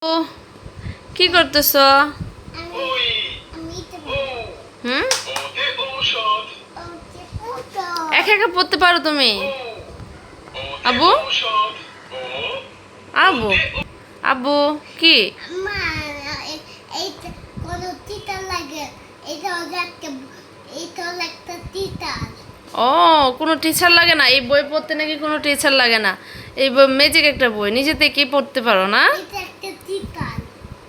ও কি করতেছ? হুম, একা একা পড়তে পারো তুমি? আবু আবু আবু কি? ও, কোনো টিচার লাগে না এই বই পড়তে? নাকি কোনো টিচার লাগে না? এই বই ম্যাজিক একটা বই, নিজে থেকে পড়তে পারো না?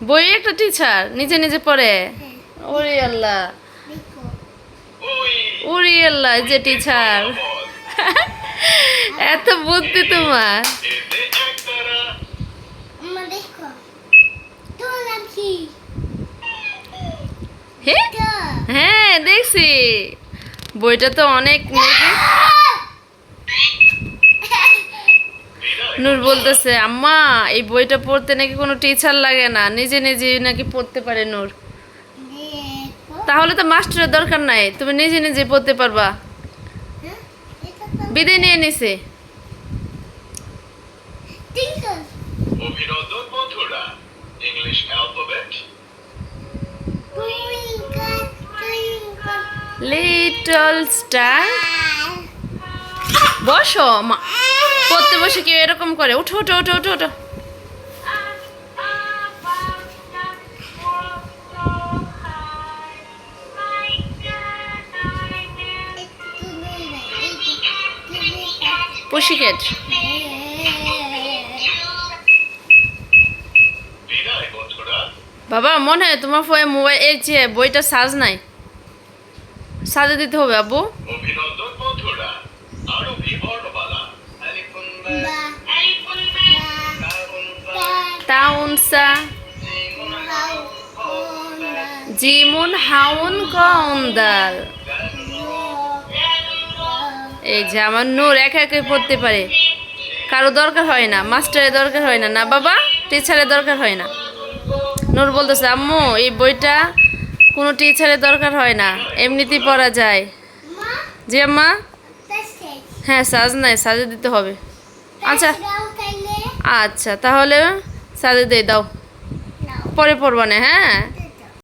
বই একটা টিচার নিজে নিজে পড়ে? ওরে আল্লাহ, ওরে আল্লাহ, যে টিচার এত বুদ্ধি তোমার! হ্যাঁ দেখছি, বইটা তো অনেক নূর বলতেছে আম্মা এই বইটা পড়তে নাকি কোনো টিচার লাগে না, নিজে নিজে নাকি পড়তে পারে নূর। তাহলে তো মাস্টারের দরকার নাই, তুমি নিজে নিজে পড়তে পারবা। বিদায় নিয়ে নিছে। অভিনন্দন বন্ধুরা, ইংলিশ অ্যালফাবেট লিটল স্টার। বসো মা, পড়তে বসে কেউ এরকম করে? উঠো উঠো উঠো উঠো উঠো। পুশিক্যাট। বিদায় বন্ধুরা। বাবা মনে হয় তোমার ফোনে মোবাইল এর যে বইটা চার্জ নাই, চার্জে দিতে হবে আব্বু। অভিনন্দন বন্ধুরা, আরবি বর্ণমালা আলিফুন বা তাউনসা জিমুন হাউন কন্দাল। এই যে আমার নূর একা একা পড়তে পারে, কারো দরকার হয় না, মাস্টারের দরকার হয় না, না বাবা, টিচারের দরকার হয় না। নূর বলতেছে আম্মু এই বইটা কোনো টিচারের দরকার হয় না, এমনিতেই পড়া যায়। জি আম্মা। হ্যাঁ সাজ নাই, সাজে দিতে হবে। আচ্ছা আচ্ছা, তাহলে সাজে দিয়ে দাও, পরে পড়বা না। হ্যাঁ।